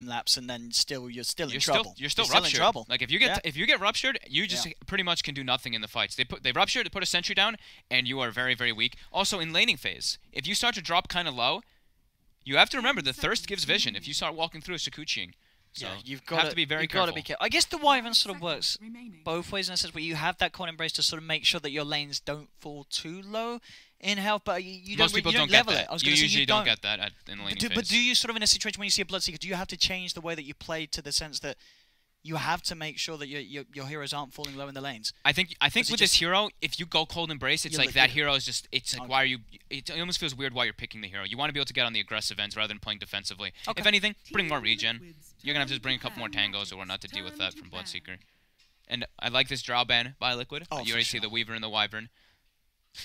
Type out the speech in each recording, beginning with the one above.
laps, and then you're still in trouble. You're still ruptured. in trouble. Like if you get ruptured, you just pretty much can do nothing in the fights. They rupture to put a sentry down, and you are very, very weak. Also in laning phase, if you start to drop kind of low, you have to remember the thirst gives vision. If you start walking through a Sakuchiing. So you've got to be very careful. Got to be careful. I guess the Wyvern sort of works both ways in a sense where you have that cold embrace to sort of make sure that your lanes don't fall too low in health, but you Most people don't level get it. that. I was you say usually don't get that in laning phase. But do you sort of in a situation when you see a Bloodseeker, do you have to change the way that you play to the sense that you have to make sure that your heroes aren't falling low in the lanes? I think with this hero, if you go cold embrace, it's like that hero is just. It's like why are you? It almost feels weird why you're picking the hero. You want to be able to get on the aggressive ends rather than playing defensively. If anything, bring more regen. You're gonna have to just bring a couple more tangos or whatnot to deal with that from Bloodseeker. And I like this draw ban by Liquid. You already see the Weaver and the Wyvern.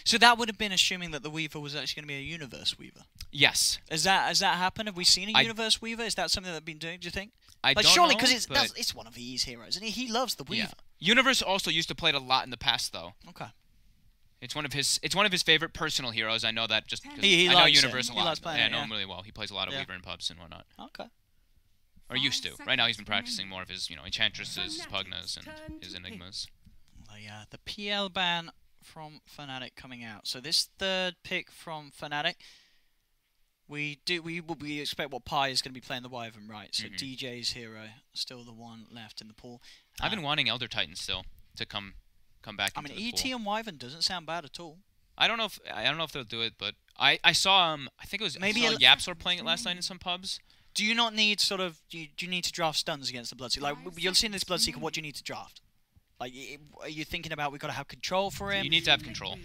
So that would have been assuming that the Weaver was actually going to be a Universe Weaver. Yes. Has that happened? Have we seen a Universe Weaver? Is that something they've been doing? Do you think? I don't surely know, because it's one of his heroes, and he loves the Weaver. Yeah. Universe also used to play it a lot in the past, though. Okay. It's one of his favorite personal heroes. I know that just because I know Universe a lot. He likes playing I know him really well. He plays a lot of Weaver in pubs and whatnot. Okay. Or used to. Right now he's been practicing more of his, Enchantresses, his Pugnas, and his Enigmas. The PL ban from Fnatic coming out. So this third pick from Fnatic, we expect what Pi is going to be playing the Wyvern, right? So DJ's hero, still the one left in the pool. I've been wanting Elder Titan still to come back. I mean, ET and Wyvern doesn't sound bad at all. I don't know if they'll do it, but I saw I think it was maybe Yapsor playing it last night in some pubs. Do you not need do you need to draft stuns against the Bloodseeker? Like you're seeing this Bloodseeker, what do you need to draft? Like, are you thinking about we've got to have control for him? You need to have control.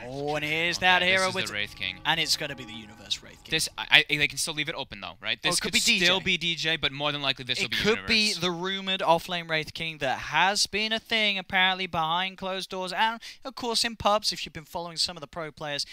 Oh, and here's that hero with the Wraith King, and it's going to be the Universe Wraith King. They can still leave it open though, right? This could still be DJ, but more than likely this will be Universe. It could be the rumored offlane Wraith King that has been a thing apparently behind closed doors, and of course in pubs. If you've been following some of the pro players,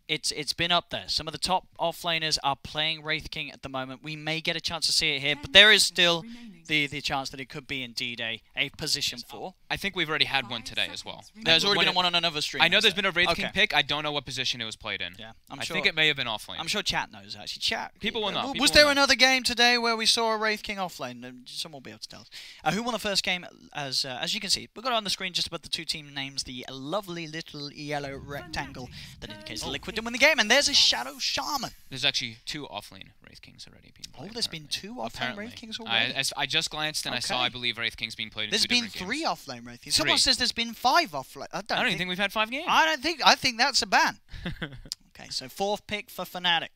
it's been up there. Some of the top offlaners are playing Wraith King at the moment. We may get a chance to see it here, but there is still the chance that it could be indeed a position 4. I think we've already had one today as well. There's already been one on another stream. I know there's been a Wraith King pick. I don't know what position it was played in. Yeah, I think it may have been offlane. I'm sure chat knows actually. People will know. Was there another game today where we saw a Wraith King offlane? Someone will be able to tell us. Who won the first game? As you can see, we've got it on the screen just above the two team names, the lovely little yellow rectangle that indicates the Liquid didn't win the game, and there's a Shadow Shaman. There's actually 2 offlane Wraith Kings already being played. There's been 2 offlane Wraith Kings already? I just glanced and I saw, I believe, Wraith Kings being played in 2 different games. There's been 3 offlane Wraith Kings. Someone says there's been 5 offlane. I don't even think we've had 5 games. I think that's a ban. Okay, so 4th pick for Fnatic.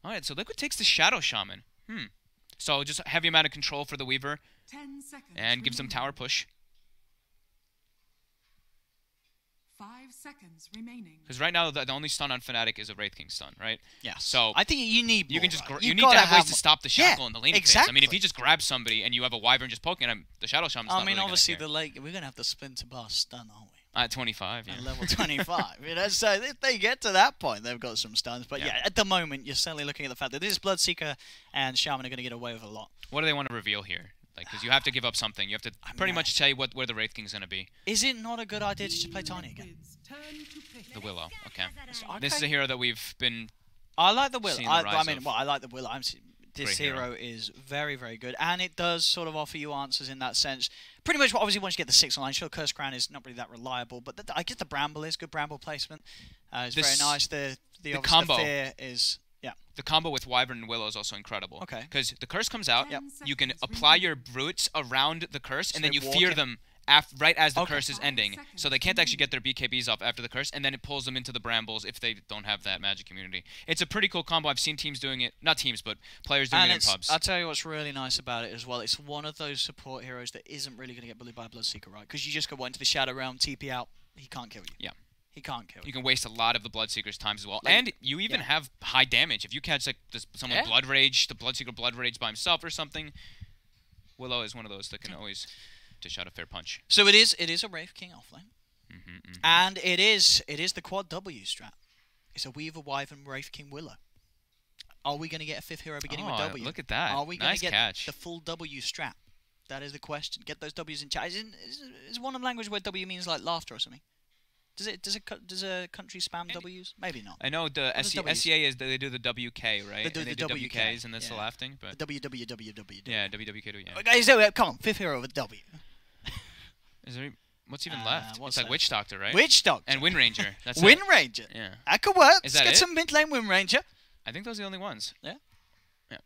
Alright, so Liquid takes the Shadow Shaman. So just heavy amount of control for the Weaver. 10 seconds and gives them tower push. 5 seconds remaining. Because right now the only stun on Fnatic is a Wraith King stun, right? Yeah. So I think you need. You can just you need to have ways to stop the shackle in the laning phase. I mean, if he just grabs somebody and you have a Wyvern just poking him, the Shadow Shaman's not really obviously gonna care. we're gonna have the Splinter Bar stun, aren't we? At 25, yeah. At level 25. So if they get to that point, they've got some stuns. But yeah, at the moment, you're certainly looking at the fact that this Bloodseeker and Shaman are going to get away with a lot. What do they want to reveal here? Because you have to give up something. You have to pretty much say where the Wraith King's going to be. Is it not a good idea to just play Tiny again? The Willow. Okay. This is a hero that we've been. I like the Willow. I like the Willow. This hero is very, very good, and it does sort of offer you answers in that sense. Pretty much, obviously, once you get the 6 online, sure, Curse Crown is not really that reliable, but I guess the Bramble is good. Bramble placement is very nice. The combo fear is the combo with Wyvern and Willow is also incredible. Okay, because the curse comes out, you can apply your roots around the curse, and then you fear them right as the curse is ending, so they can't actually get their BKBs off after the curse, and then it pulls them into the Brambles if they don't have that magic immunity. It's a pretty cool combo. I've seen teams doing it, not teams, but players doing it in pubs. I'll tell you what's really nice about it as well. It's one of those support heroes that isn't really going to get bullied by a Bloodseeker, right? Because you just go into the Shadow Realm, TP out, he can't kill you. Yeah. He can't kill you. You can waste a lot of the Bloodseeker's times as well. And you even have high damage. If you catch like someone Blood Rage, the Bloodseeker Blood Rage by himself or something, Willow is one of those that can always dish out a fair punch. So it is a Wraith King offlane. And it is the quad W strat. It's a Weaver, Wyvern, Wraith King, Willow. Are we going to get a 5th hero beginning with W? Look at that. Are we going to get catch. the full W strat? That is the question. Get those W's in chat. Is one of the language where W means like laughter or something? Does a country spam W's? Maybe not. I know the SEA is they do the WK, right? They do the WK, WKs and that's the laughing, but WWWW. yeah, WWK. Yeah. Okay, so come on, 5th hero with W. Is there? What's even left? What's It's like that? Witch Doctor, right? Witch Doctor. And Wind Ranger. That's Wind it. Ranger. Yeah. That could work. Is Let's that get it? some mid lane Wind Ranger. I think those are the only ones. Yeah. Yeah.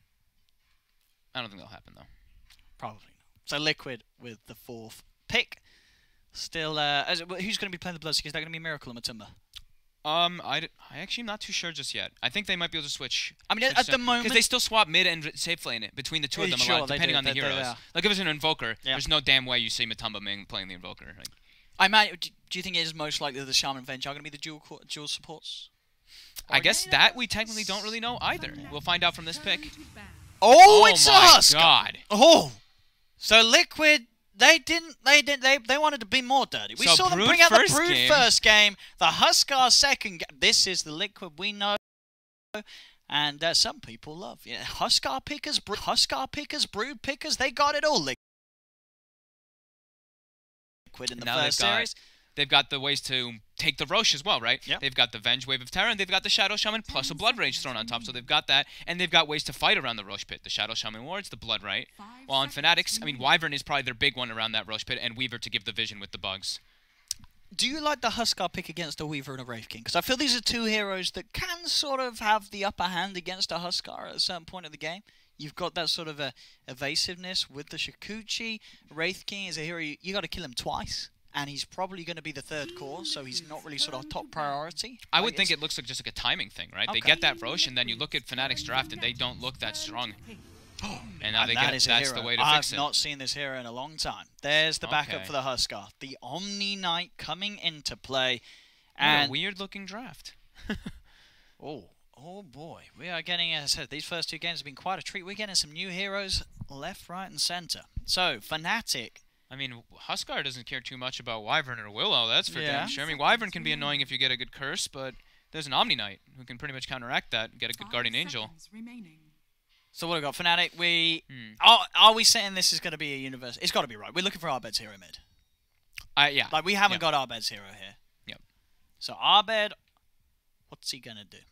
I don't think that'll happen though. Probably not. So Liquid with the 4th pick. Still, who's going to be playing the Bloodseeker? Is that going to be Miracle or Matumba? I actually am not too sure just yet. I think they might be able to switch. I mean, at the moment, because they still swap mid and safe lane it between the two of them a lot, depending on the heroes. Like if it's an Invoker, there's no damn way you see Matumba playing the Invoker. Like, do you think it is most likely that the Shaman and Venge are going to be the dual supports? I guess that we technically don't really know either. We'll find out from this pick. Oh, it's a Husk! God! Oh, so Liquid. They wanted to be more dirty. We saw them bring out the Brood first game, the Huskar second game. This is the Liquid we know, and some people love. Yeah, Huskar pickers, Brood pickers, they got it all. Liquid in the first series. They've got the ways to take the Roche as well, right? Yep. They've got the Venge Wave of Terror, and they've got the Shadow Shaman plus a Blood Rage thrown on top. So they've got that, and they've got ways to fight around the Roche pit. The Shadow Shaman wards, the Blood Right. While on Fnatic's, I mean, Wyvern is probably their big one around that Roche pit, and Weaver to give the vision with the bugs. Do you like the Huskar pick against a Weaver and a Wraith King? Because I feel these are two heroes that can sort of have the upper hand against a Huskar at a certain point of the game. You've got that sort of evasiveness with the Shikuchi. Wraith King is a hero, you got to kill him twice. And he's probably going to be the 3rd core, so he's not really sort of top priority. I would think it looks like just like a timing thing, right? Okay. They get that Roche, and then you look at Fnatic's draft, and they don't look that strong. And now they get it. That's the way to fix it. I've not seen this hero in a long time. There's the backup for the Huskar. The Omni Knight coming into play. And a weird-looking draft. Oh boy. We are getting, as I said, these first 2 games have been quite a treat. We're getting some new heroes left, right, and center. So, Fnatic. I mean, Huskar doesn't care too much about Wyvern or Willow, that's for damn sure. I mean, Wyvern can be annoying if you get a good curse, but there's an Omni Knight who can pretty much counteract that and get a good Guardian Angel. So what have we got? Fnatic, are we saying this is going to be a universe? It's got to be right. We're looking for Arbed's hero mid. Yeah. Like, we haven't got Arbed's hero here. Yep. So Arbed, what's he going to do?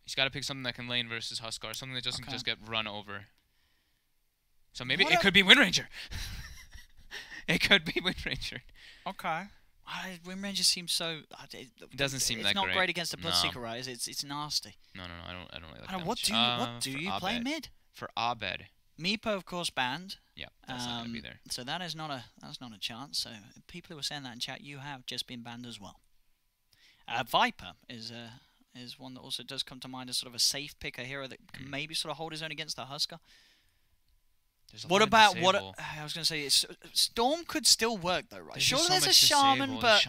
He's got to pick something that can lane versus Huskar, something that doesn't just get run over. So maybe it could be Wind Ranger. It could be Wind Ranger. Okay. Wind Ranger seems so. It doesn't seem that great. It's not great against the Bloodseeker, right? It's nasty. No, I don't really like that. What do you play mid? For Abed. Meepo, of course, banned. Yeah, that's not gonna be there. So that's not a chance. So people who are saying that in chat, you have just been banned as well. Viper is one that also does come to mind as sort of a safe pick, a hero that can maybe sort of hold his own against the Huskar. What about I was going to say? Storm could still work though, right? Sure, there's a Shaman, but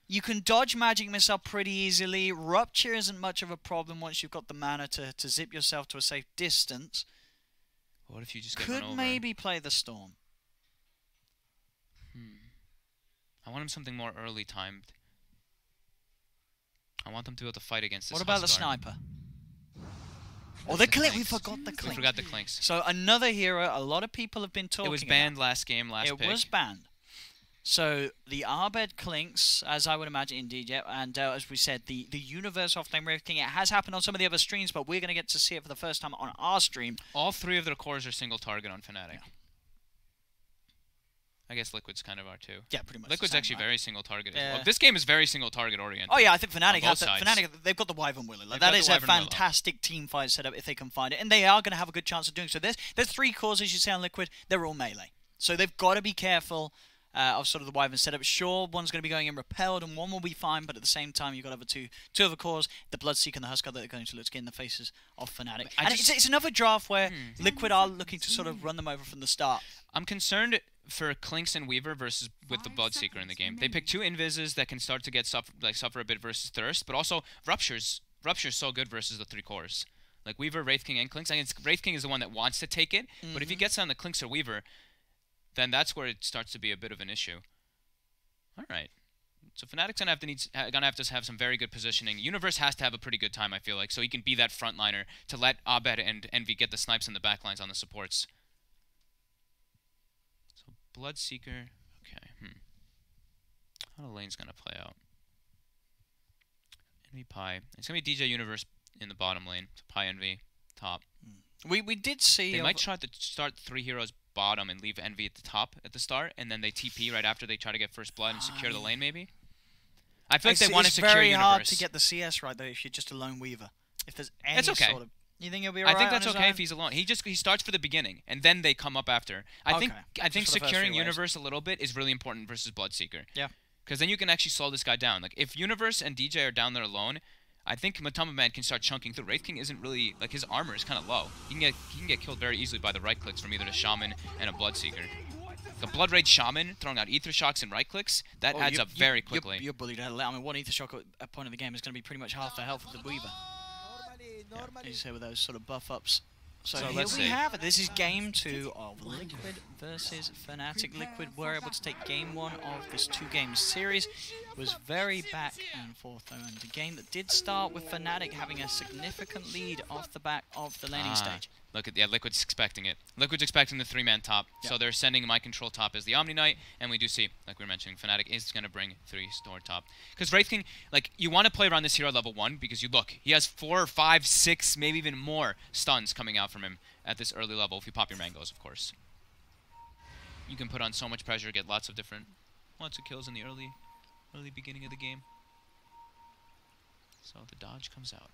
you can dodge Magic Missile pretty easily. Rupture isn't much of a problem once you've got the mana to zip yourself to a safe distance. What if you just get run over? Could maybe play the Storm. I want him something more early timed. I want them to be able to fight against this. What about the Sniper? Oh, the Clink. We forgot the Clink. We forgot the Clinks. So another hero a lot of people have been talking about. It was banned last game, last pick. It was banned. So the Arbed Clinks, as I would imagine, indeed, yeah. And as we said, the Universe Offlane Wraith King, it has happened on some of the other streams, but we're going to get to see it for the first time on our stream. All 3 of their cores are single target on Fnatic. Yeah. I guess Liquid's kind of are too. Yeah, pretty much. Liquid's actually very single target as well. This game is very single target oriented. Oh yeah, I think Fnatic, they've got the Wyvern Willow. That is a fantastic team fight setup if they can find it, and they are going to have a good chance of doing so. There's 3 cores, as you say, on Liquid. They're all melee, so they've got to be careful of sort of the Wyvern setup. Sure, one's going to be going in repelled, and one will be fine, but at the same time, you've got to have two other cores, the Bloodseeker and the Huskar, that are going to look to get in the faces of Fnatic. And it's another draft where Liquid are looking to sort of run them over from the start. I'm concerned for Clinks and Weaver versus with the Bloodseeker in the game. They pick 2 Invises that can start to get suffer a bit versus Thirst, but also Rupture's so good versus the 3 cores. Like Weaver, Wraith King, and Clinks. I mean, Wraith King is the one that wants to take it, but if he gets on the Clinks or Weaver, then that's where it starts to be a bit of an issue. All right. So Fnatic's gonna have to have some very good positioning. Universe has to have a pretty good time, I feel like, so he can be that frontliner to let Abed and Envy get the snipes in the backlines on the supports. So Bloodseeker, okay. How the lane's gonna play out? Envy Pi. It's going to be DJ Universe in the bottom lane. So Pi Envy, top. We did see... They might try to start 3 heroes bottom and leave Envy at the top at the start, and then they TP right after they try to get first blood and secure the lane, maybe? I feel like they want to secure Universe. It's very hard to get the CS right, though, if you're just a lone Weaver. If there's any it's okay. sort of... You think he'll be alright? I think that's okay if he's alone. He starts for the beginning, and then they come up after. I think securing Universe a little bit is really important versus Bloodseeker. Yeah. Because then you can actually slow this guy down. Like, if Universe and DJ are down there alone, I think Matama Man can start chunking through. Wraith King isn't really... Like, his armor is kind of low. He can get killed very easily by the right clicks from either a Shaman and a Bloodseeker. The Blood Rage Shaman throwing out Ether Shocks and right clicks, that adds up very quickly. You're bullied hell. I mean, one Ether Shock at a point in the game is going to be pretty much half the health of the Weaver. As you say, with those sort of buff-ups. So here we have it. This is game 2 of Liquid versus Fnatic. Liquid were able to take game 1 of this 2-game series. It was very back and forth, though, and a game that did start with Fnatic having a significant lead off the back of the laning stage. Look at Liquid's expecting it. Liquid's expecting the 3-man top, so they're sending My Control top as the Omni Knight, and we do see, like we were mentioning, Fnatic is going to bring 3-store top. Because Wraith King, like, you want to play around this hero level 1 because you look, he has 4, 5, 6, maybe even more stuns coming out from him at this early level if you pop your mangoes, of course. You can put on so much pressure, get lots of kills in the early beginning of the game. So the dodge comes out.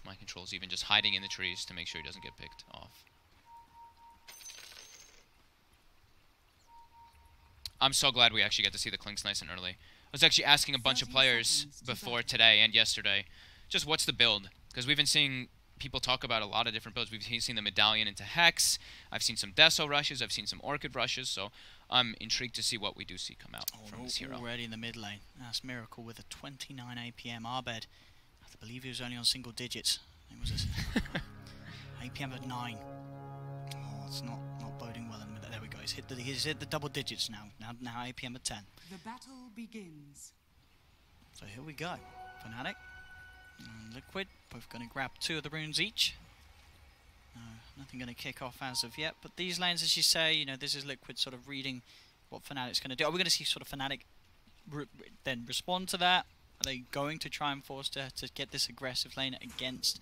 My Control's even just hiding in the trees to make sure he doesn't get picked off. I'm so glad we actually get to see the Clinks nice and early. I was actually asking a bunch of players before today and yesterday, just what's the build? Because we've been seeing people talk about a lot of different builds. We've seen the Medallion into Hex. I've seen some Deso rushes. I've seen some Orchid rushes. So I'm intrigued to see what we do see come out from this hero. Already in the mid lane. That's Miracle with a 29 APM. Arbed, I believe he was only on single digits. It was a APM at 9. Oh, it's not boding well. There we go. He's hit the double digits now. Now APM at 10. The battle begins. So here we go. Fnatic and Liquid both going to grab 2 of the runes each. Nothing going to kick off as of yet. But these lanes, as you say, you know, this is Liquid sort of reading what Fnatic's going to do. Are we going to see sort of Fnatic then respond to that? Are they going to try and force to get this aggressive lane against?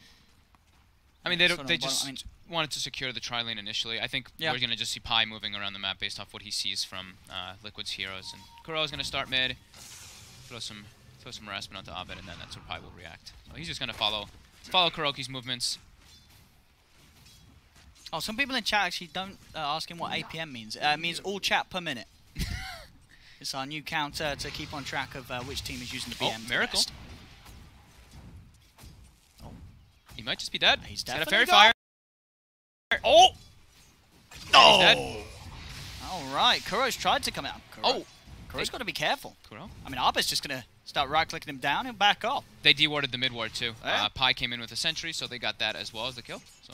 I mean, they just wanted to secure the tri lane initially. I think we're going to just see Pi moving around the map based off what he sees from Liquid's heroes. And Kuro's going to start mid, throw some harassment onto Abed, and then that's where Pi will react. So he's just going to follow Kuroki's movements. Oh, some people in chat actually don't ask him what APM means. It means all chat per minute. It's our new counter to keep on track of which team is using the BM. Oh, Miracle. Oh. He might just be dead. He's got a Fairy Fire. Oh! Oh! He's dead. Alright, Kuro's tried to come out. Kuro's got to be careful. Kuro? I mean, Arbed's just going to start right-clicking him down and back off. They de-warded the mid-ward too. Yeah. Pi came in with a sentry, so they got that as well as the kill. So,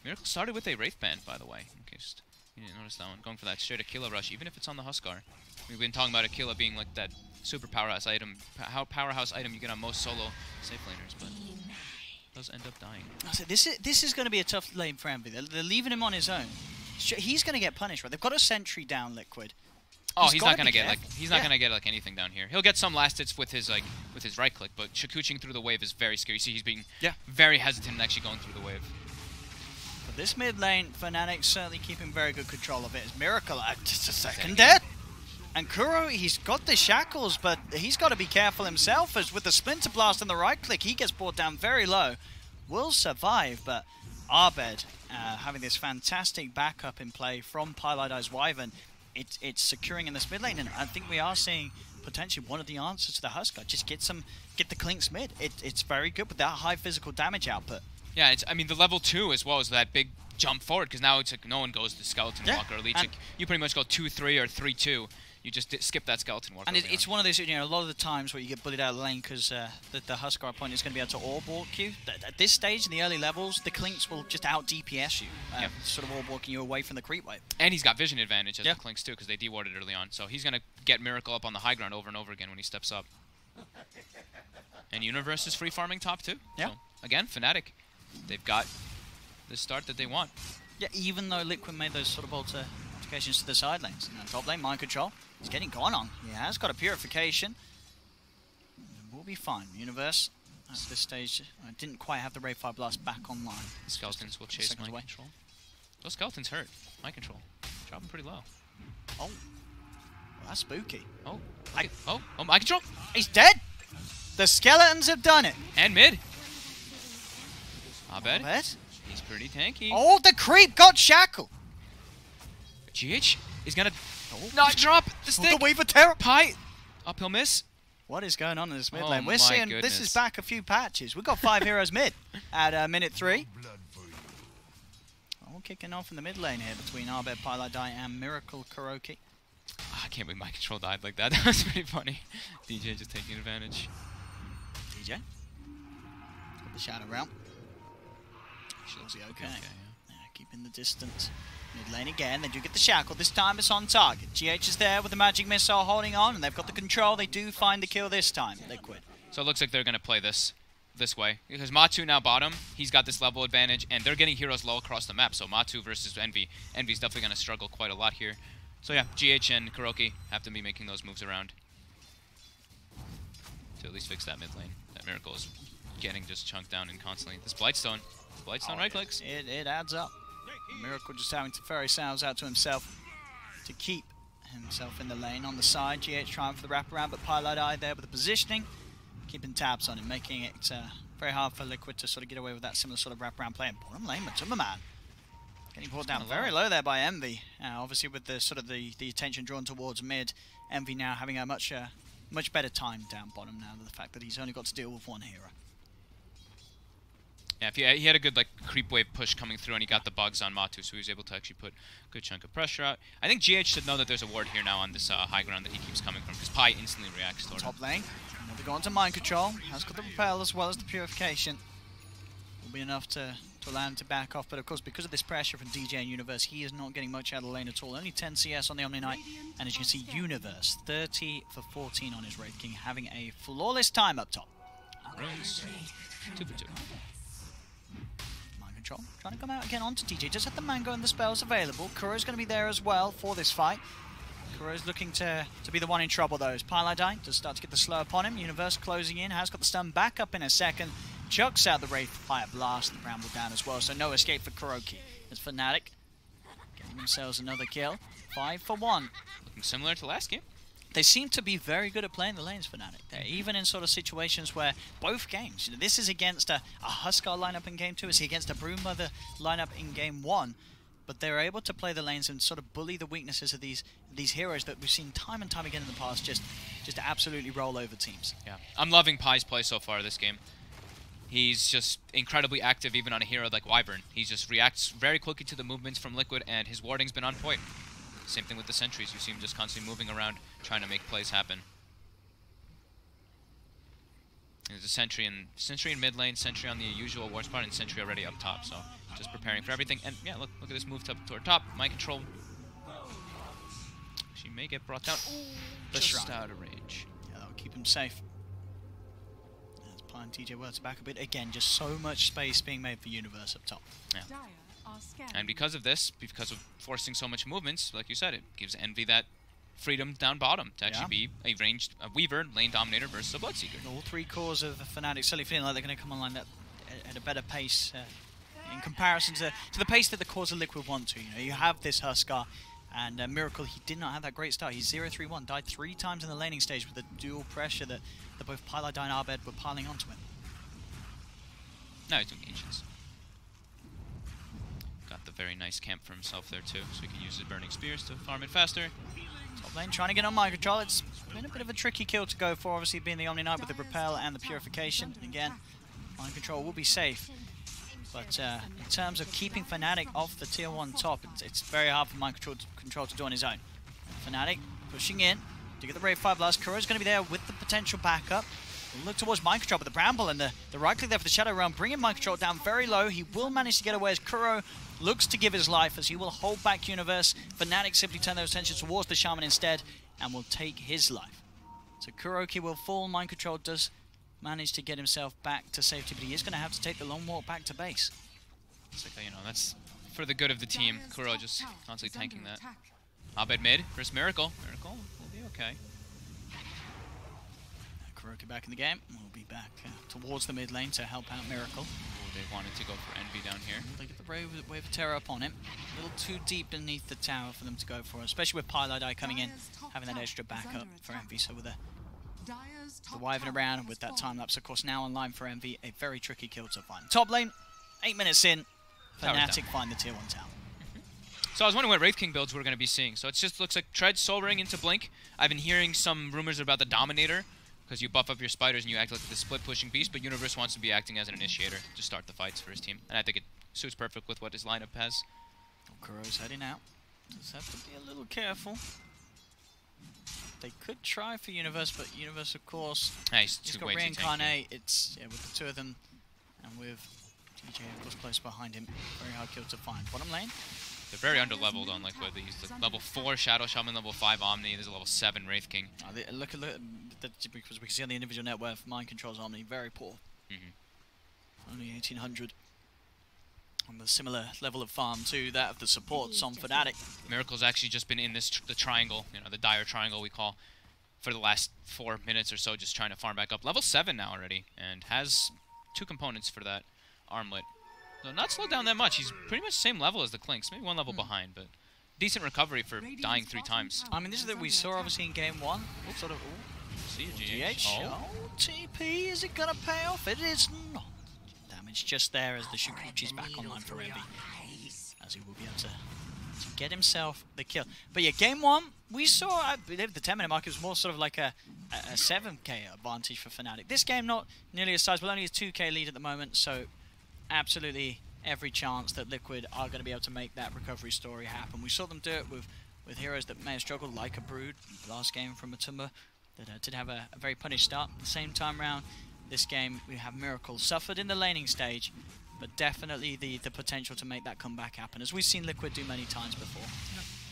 Miracle started with a Wraith Band, by the way, in case you didn't notice that one. Going for that straight Aquila rush, even if it's on the Huskar. We've been talking about Aquila being like that super powerhouse item you get on most solo safe laners, but does end up dying. So this is going to be a tough lane for Envy. They're leaving him on his own. He's going to get punished, right? They've got a sentry down, Liquid. Oh, he's not going to get like anything down here. He'll get some last hits with his right click, but Shakuching through the wave is very scary. You see, he's being very hesitant in actually going through the wave. But this mid lane, Fnatic certainly keeping very good control of it. As Miracle just a second dead. And Kuro, he's got the shackles, but he's got to be careful himself, as with the Splinter Blast and the right click, he gets brought down very low. Will survive, but Arbed having this fantastic backup in play from Pielidi's Wyvern. It's securing in this mid lane, and I think we are seeing potentially one of the answers to the Huskar. Just get the Clinks mid. It's very good with that high physical damage output. Yeah, I mean, the level 2 as well as that big jump forward, because now it's like no one goes to Skeleton Walk early. Like, you pretty much go 2-3 or 3-2. You just skip that Skeleton Walk. And it's one of those, you know, a lot of the times where you get bullied out of the lane because the Huskar opponent is going to be able to orb walk you. At this stage, in the early levels, the Clinks will just out DPS you, sort of orb walking you away from the creep wave. And he's got vision advantage as the Clinks too, because they de-warded early on. So he's going to get Miracle up on the high ground over and over again when he steps up. And Universe is free farming top too. Yeah. So, again, Fnatic, they've got the start that they want. Yeah, even though Liquid made those sort of altercations to the side lanes. Top lane, Mind Control. He's getting gone on. He has got a Purification. Will be fine. Universe, at this stage, didn't quite have the Ray Fire Blast back online. Skeletons will chase Mind Control. Those skeletons hurt. Mind Control. Drop them pretty low. Oh. Well, that's spooky. Oh. Oh, Mind Control! He's dead! The skeletons have done it! And mid. Abed. Abed? He's pretty tanky. Oh, the creep got shackled! GH is gonna not drop the stick. The Weaver Terror! Pi. Uphill miss. What is going on in this mid Oh lane? We're my seeing goodness. this is back a few patches. We've got 5 heroes mid at minute 3. All kicking off in the mid lane here between Abed, Pylai and Miracle Kuroki. Oh, I can't believe Mind Control died like that. That was pretty funny. DJ just taking advantage. DJ. Got the shadow round. Should be okay. Yeah, keeping the distance. Mid lane again, they do get the shackle. This time it's on target. GH is there with the magic missile holding on, and they've got the control. They do find the kill this time. Liquid. So it looks like they're going to play this way. Because Matu now bottom, he's got this level advantage, and they're getting heroes low across the map. So Matu versus Envy. Envy's definitely going to struggle quite a lot here. So yeah, GH and Kuroki have to be making those moves around to at least fix that mid lane. That Miracle is getting just chunked down and constantly. This Blightstone right clicks. It adds up. Miracle just having to ferry Sounds out to himself to keep himself in the lane. On the side, GH trying for the wraparound, but Pylai there with the positioning, keeping tabs on him, making it very hard for Liquid to sort of get away with that similar sort of wraparound play. And bottom lane, Matuma Man getting pulled down very low there by Envy. Obviously with the sort of the attention drawn towards mid, Envy now having a much better time down bottom now than the fact that he's only got to deal with one hero. Yeah, he had a good like creep wave push coming through, and he got the bugs on Matu, so he was able to actually put a good chunk of pressure out. I think GH should know that there's a ward here now on this high ground that he keeps coming from, because Pi instantly reacts toward him. Top lane, another go on to Mind Control, has got the Repel as well as the Purification. Will be enough to allow him to back off, but of course because of this pressure from DJ and Universe, he is not getting much out of the lane at all. Only 10 CS on the Omni Knight, and as you can see, Universe 30 for 14 on his Wraith King, having a flawless time up top. 2 for 2. Trying to come out again onto DJ. Just had the Mango and the spells available. Kuro's going to be there as well for this fight. Kuro's looking to be the one in trouble though. As Pylai does start to get the slow upon him. Universe closing in. Has got the stun back up in a second. Chucks out the Wraith Fire Blast. The Bramble down as well. So no escape for Kuroki. As Fnatic getting themselves another kill. 5 for 1. Looking similar to last game. They seem to be very good at playing the lanes, Fnatic. They're even in sort of situations where both games, this is against a Huskar lineup in game 2, it's against a Broodmother lineup in game 1, but they're able to play the lanes and sort of bully the weaknesses of these heroes that we've seen time and time again in the past just absolutely roll over teams. Yeah, I'm loving Pi's play so far this game. He's just incredibly active even on a hero like Wyvern. He just reacts very quickly to the movements from Liquid, and his warding's been on point. Same thing with the sentries. You see him just constantly moving around, trying to make plays happen. There's a sentry in mid lane, sentry on the usual war spot, and sentry already up top. So just preparing for everything. And yeah, look at this move toward top. Mind Control. She may get brought down. Ooh, just out of range. Yeah, that'll keep him safe. As Pi and TJ works back a bit again. Just so much space being made for Universe up top. Yeah. And because of this, because of forcing so much movements, like you said, it gives Envy that freedom down bottom to actually be a ranged Weaver, lane dominator versus a Bloodseeker. All 3 cores of the Fnatic certainly feeling like they're going to come online at a better pace in comparison to the pace that the cores of Liquid want to. You know, you have this Huskar, and Miracle, he did not have that great start. He's 0-3-1, died 3 times in the laning stage with the dual pressure that both Pylai and Abed were piling onto him. No, he's doing ancients. Got the very nice camp for himself there too, so he can use his burning spears to farm it faster. Top lane trying to get on Mind Control. It's been a bit of a tricky kill to go for, obviously being the Omni Knight with the Repel and the Purification. Again, Mind Control will be safe. But in terms of keeping Fnatic off the tier 1 top, it's very hard for Mind Control to do on his own. Fnatic pushing in to get the Brave 5 Blast. Kuro's going to be there with the potential backup. We'll look towards Mind Control with the Bramble and the right click there for the Shadow Realm, bringing Mind Control down very low. He will manage to get away as Kuro looks to give his life, as he will hold back Universe. Fnatic simply turn their attention towards the Shaman instead and will take his life. So Kuroki will fall. Mind Control does manage to get himself back to safety, but he is going to have to take the long walk back to base. It's like, you know, that's for the good of the team. Kuro just constantly tanking that. Abed mid versus Miracle. Miracle will be okay. Rookie back in the game. We'll be back towards the mid lane to help out Miracle. Oh, they wanted to go for Envy down here. They get the wave of terror up on him. A little too deep beneath the tower for them to go for, especially with Pylai coming in, having that extra backup for Envy. So with the Wyvern around, with that time lapse, of course, now online for Envy, a very tricky kill to find. Top lane, 8 minutes in, Fnatic find the tier 1 tower. So I was wondering what Wraith King builds we're going to be seeing. So it just looks like Tread, Soul Ring into Blink. I've been hearing some rumors about the Dominator, because you buff up your spiders and you act like the split pushing beast, but Universe wants to be acting as an initiator to start the fights for his team. And I think it suits perfect with what his lineup has. Kuro's heading out. Just have to be a little careful. They could try for Universe, but Universe, of course, he's got Reincarnate. It's with the 2 of them, and with DJ, of course, close behind him. Very hard kill to find. Bottom lane. They're very under-leveled on Liquid. They use the level 4 Shadow Shaman, level 5 Omni. There's a level 7 Wraith King. Look, because we can see on the individual net worth, Mind Control's Omni, very poor. Only 1800. On the similar level of farm to that of the supports on Fnatic. Miracle's actually just been in this the triangle, the dire triangle we call, for the last 4 minutes or so, just trying to farm back up. Level 7 now already, and has 2 components for that armlet. So not slowed down that much. He's pretty much the same level as the Clinks, maybe 1 level behind, but decent recovery for dying 3 times. I mean, this is that we saw obviously in game 1. Sort of. See a GH. Oh, TP. Is it gonna pay off? It is not. Damage just there as the Shukuchi's back online for Envy, as he will be able to get himself the kill. But yeah, game 1 we saw. I believe the 10-minute mark was more sort of like a 7k advantage for Fnatic. This game not nearly as sizable, only a 2k lead at the moment. So absolutely every chance that Liquid are going to be able to make that recovery story happen. We saw them do it with heroes that may have struggled, like a Brood last game from Matumba, that did have a very punished start. At the same time round, this game we have Miracle suffered in the laning stage, but definitely the potential to make that comeback happen, as we've seen Liquid do many times before.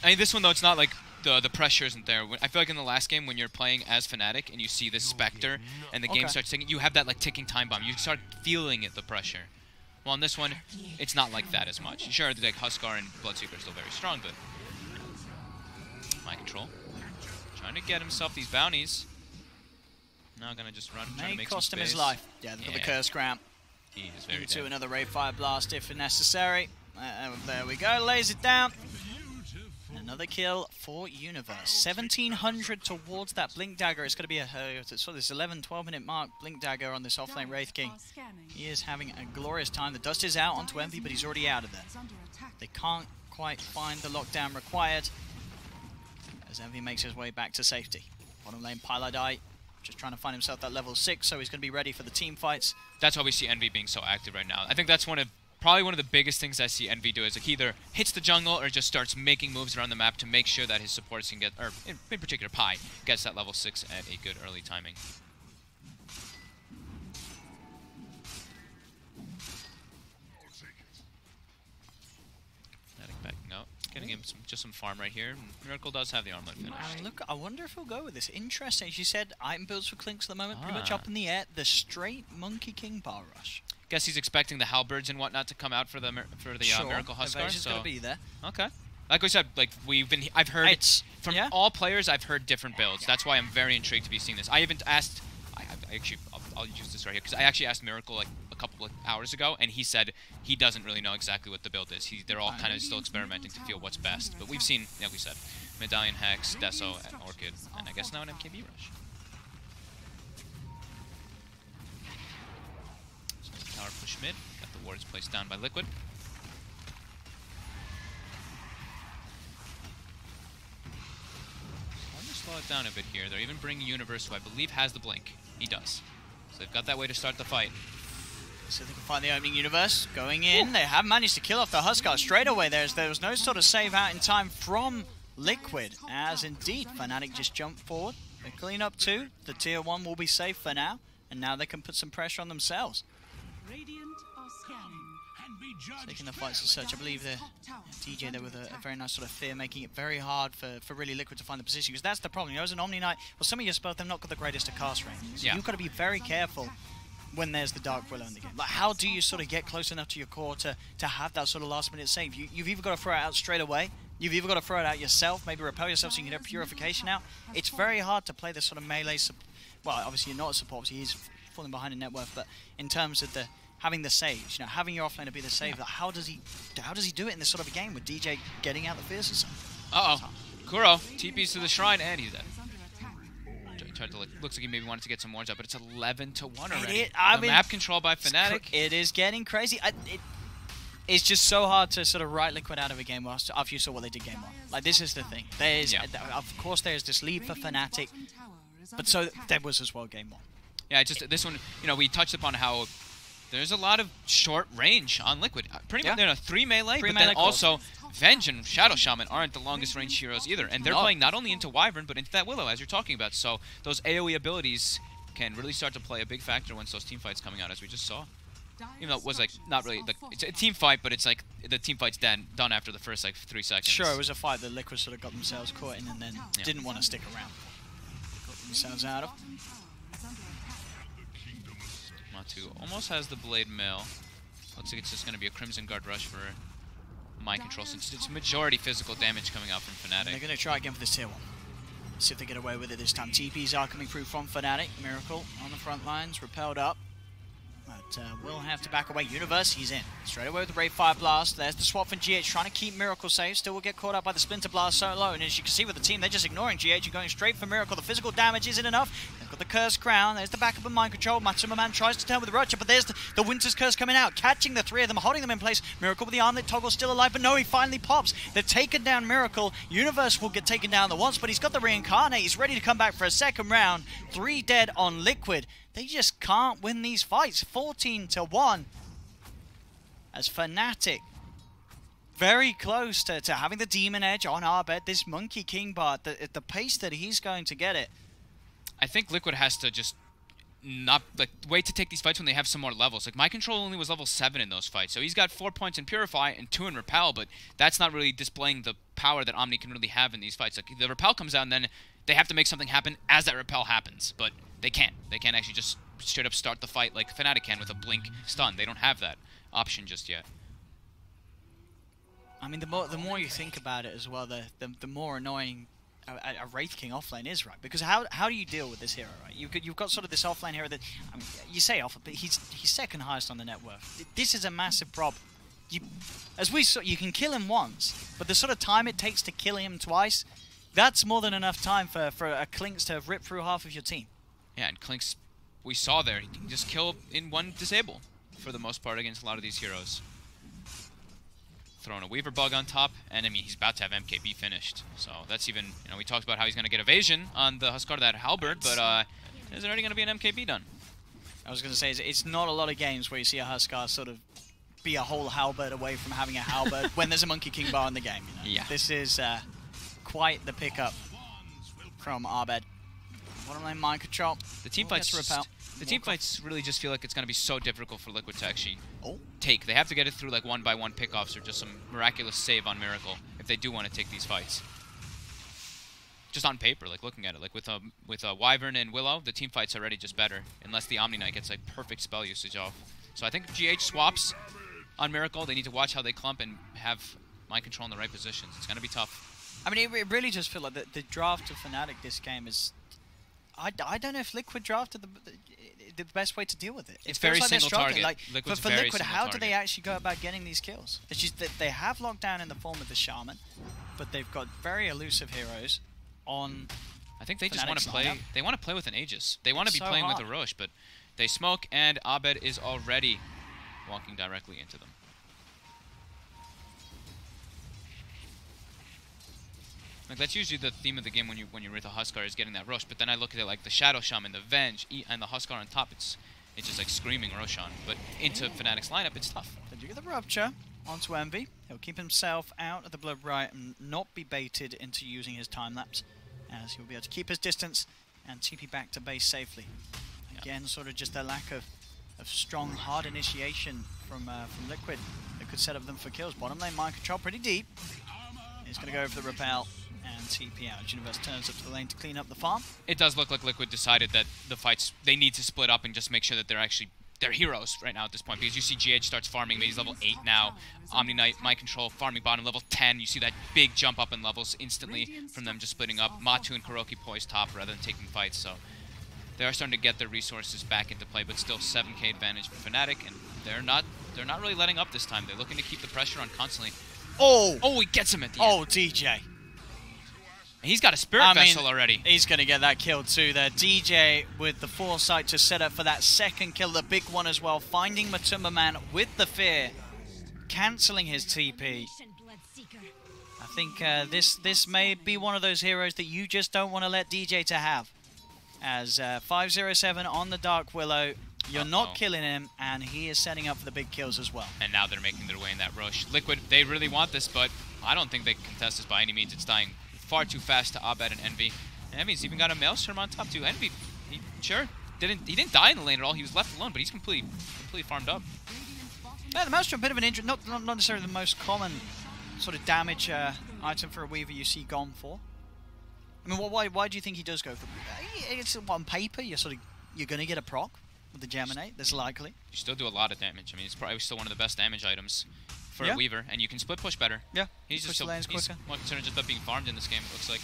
I mean, this one though, it's not like the pressure isn't there. I feel like in the last game when you're playing as Fnatic and you see this Spectre and the game starts ticking, you have that like ticking time bomb. You start feeling it, the pressure. Well, on this one, it's not like that as much. Sure, like Huskar and Bloodseeker are still very strong, but Mind Control trying to get himself these bounties. Now gonna just run, trying to make some space. May cost him his life. Yeah, the Curse Grant. He is very into dead. Another Ray Fire Blast if necessary. There we go, lays it down. Another kill for Universe. 1700 towards that Blink Dagger. It's going to be this 11-12 minute mark. Blink Dagger on this offlane Wraith King. He is having a glorious time. The dust is out onto Envy, but he's already out of there. They can't quite find the lockdown required, as Envy makes his way back to safety. Bottom lane, Pylai just trying to find himself that level 6, so he's going to be ready for the team fights. That's why we see Envy being so active right now. I think that's probably one of the biggest things I see Envy do, is like he either hits the jungle or just starts making moves around the map to make sure that his supports can get, or in particular Pi, gets that level 6 at a good early timing. Fnatic backing up, getting him just some farm right here. Miracle does have the armlet finished. Look, I wonder if he'll go with this. Interesting, as you said, item builds for Clinks at the moment, pretty much up in the air. The straight Monkey King bar rush. Guess he's expecting the halberds and whatnot to come out for the Miracle Huskar. So going to be there. Okay. Like we said, like I've heard from all players. I've heard different builds. That's why I'm very intrigued to be seeing this. I even asked. I'll use this right here because I actually asked Miracle like a couple of hours ago, and he said he doesn't really know exactly what the build is. They're all kind of still experimenting to feel what's best. But we've seen, like we said, Medallion Hex, Deso, and Orchid, and I guess now an MKB rush. Tower push mid. Got the wards placed down by Liquid. Trying to slow it down a bit here. They're even bringing Universe, who I believe has the blink. He does. So they've got that way to start the fight. So they can find the opening Universe. Going in. They have managed to kill off the Huskar straight away. There was no sort of save out in time from Liquid, as indeed Fnatic just jumped forward. They clean up 2. The tier 1 will be safe for now, and now they can put some pressure on themselves. Taking the fights to search. I believe the DJ there with a very nice sort of fear, making it very hard for really Liquid to find the position, because that's the problem. You know, as an Omni Knight, well, some of your spells, they've not got the greatest of cast range. So you've got to be very careful when there's the Dark Willow in the game. Like, how do you sort of get close enough to your core to have that sort of last minute save? You've either got to throw it out straight away, you've either got to throw it out yourself, maybe repel yourself so you can get Purification out. It's very hard to play this sort of melee well, obviously you're not a support, obviously he's falling behind in net worth, but in terms of having the saves, you know, having your offlaner be the save, like, how does he do it in this sort of a game with DJ getting out the fiercest? Uh-oh. Kuro TPs to the shrine, and he's dead. Looks like he maybe wanted to get some wards up, but it's 11-1 already. I mean, map control by Fnatic. It is getting crazy. It's just so hard to sort of write Liquid out of a game after you saw what they did game 1. Like, this is the thing. There's, of course, there's this lead for Fnatic, but so there was as well game 1. Yeah, just this one, you know, we touched upon how there's a lot of short range on Liquid. Pretty much, you know, 3 melee, but then also Venge and Shadow Shaman aren't the longest range heroes either. And they're playing not only into Wyvern, but into that Willow, as you're talking about. So those AoE abilities can really start to play a big factor once those team fights coming out, as we just saw. Even though it was, like, not really, like, it's a team fight, but it's like the team fight's done after the first, like, 3 seconds. Sure, it was a fight that Liquid sort of got themselves caught in and then didn't want to stick around. Got themselves out of. Matu almost has the Blade Mail. Looks like it's just going to be a Crimson Guard rush for Mind Control, since it's majority physical damage coming out from Fnatic. They're going to try again for this tier 1. See if they get away with it this time. TPs are coming through from Fnatic. Miracle on the front lines, repelled up. But will have to back away. Universe, he's in. Straight away with the Ray Fire Blast. There's the swap from GH, trying to keep Miracle safe. Still will get caught up by the Splinter Blast so low. And as you can see with the team, they're just ignoring GH and going straight for Miracle. The physical damage isn't enough. They've got the Curse Crown. There's the backup of Mind Control. Matsuma Man tries to turn with the Rocha, but there's the Winter's Curse coming out, catching the 3 of them, holding them in place. Miracle with the armlet toggle still alive, but no, he finally pops. They've taken down Miracle. Universe will get taken down the once, but he's got the Reincarnate. He's ready to come back for a second round. 3 dead on Liquid. They just can't win these fights. 14-1. As Fnatic very close to having the Demon Edge on Abed. This Monkey King Bard, at the pace that he's going to get it. I think Liquid has to just not wait to take these fights when they have some more levels. Like, My Control only was level 7 in those fights, so he's got 4 points in Purify and 2 in Repel, but that's not really displaying the power that Omni can really have in these fights. Like, the Repel comes out and then they have to make something happen as that Repel happens, but they can't. They can't actually just straight up start the fight like Fnatic can with a blink stun. They don't have that option just yet. I mean, the more you think about it as well, the more annoying a Wraith King offlane is, right? Because how do you deal with this hero, right? You've got sort of this offlane hero that, I mean, you say off, but he's second highest on the net worth. This is a massive problem. As we saw, you can kill him once, but the sort of time it takes to kill him twice, that's more than enough time for a Clinks to rip through half of your team. Yeah, and Clinks, we saw there, he can just kill in one disable for the most part against a lot of these heroes. Throwing a Weaver Bug on top, and I mean, he's about to have MKB finished. So that's even, you know, we talked about how he's going to get evasion on the Huskar, that Halberd, but there's already going to be an MKB done. I was going to say, it's not a lot of games where you see a Huskar sort of be a whole Halberd away from having a Halberd when there's a Monkey King bar in the game. You know? Yeah. This is quite the pickup from Abed. Bottom lane Mind Control. The team fights really just feel like it's going to be so difficult for Liquid to actually take. They have to get it through like 1-by-1 pickoffs or just some miraculous save on Miracle if they do want to take these fights. Just on paper, like looking at it, like with a Wyvern and Willow, the team fight's already just better unless the Omni Knight gets like perfect spell usage off. So I think if GH swaps on Miracle, they need to watch how they clump and have Mind Control in the right positions. It's going to be tough. I mean, it really just feels like the draft of Fnatic this game is... I don't know if Liquid drafted the best way to deal with it. It's very like single target. Like, Liquid's for very Liquid, single how target. do they actually go about getting these kills? It's just that they have lockdown in the form of the Shaman, but they've got very elusive heroes on. I think they just Fnatic's want to play. lineup. They want to play with an Aegis. They want to be so playing hard. with a Rosh, but they smoke, and Abed is already walking directly into them. Like, that's usually the theme of the game when you're with a Huskar, is getting that rush. But then I look at it like the Shadow Shaman, the Venge, and the Huskar on top. It's just like screaming Roshan. But into Fnatic's lineup, it's tough. They do get the Rupture onto Envy. He'll keep himself out of the Blood Riot and not be baited into using his time lapse, as he'll be able to keep his distance and TP back to base safely. Again, sort of just a lack of strong, hard initiation from Liquid that could set up them for kills. Bottom lane Mind Control pretty deep. He's going to go for the Repel and TP out. Universe turns up to the lane to clean up the farm. It does look like Liquid decided that the fights, they need to split up and just make sure that they're heroes right now at this point, because you see GH starts farming. Maybe he's level 8 now. Omni Knight, Mind Control, farming bottom level 10. You see that big jump up in levels instantly from them just splitting up. Matu and Kuroki poised top rather than taking fights, so they are starting to get their resources back into play, but still 7K advantage for Fnatic, and they're not really letting up this time. They're looking to keep the pressure on constantly. Oh! Oh, he gets him at the end. Oh, DJ. He's got a Spirit Vessel already. He's going to get that kill too there. DJ with the foresight to set up for that second kill, the big one as well. Finding Matuma Man with the fear. Cancelling his TP. I think this may be one of those heroes that you just don't want to let DJ to have. As 507 on the Dark Willow. You're not killing him, and he is setting up for the big kills as well. And now they're making their way in that rush. Liquid, they really want this, but I don't think they can contest this by any means. It's dying far too fast to Abed and Envy. And Envy's even got a Maelstrom on top too. Envy, he didn't die in the lane at all. He was left alone, but he's completely farmed up. Yeah, the Maelstrom, a bit of an injury, not necessarily the most common sort of damage item for a Weaver you see gone for. I mean, why do you think he does go for? It's on paper, you're going to get a proc with the Geminate. That's likely. You still do a lot of damage. I mean, it's probably still one of the best damage items for a Weaver, and you can split push better. Yeah, he's more concerned just about being farmed in this game, it looks like,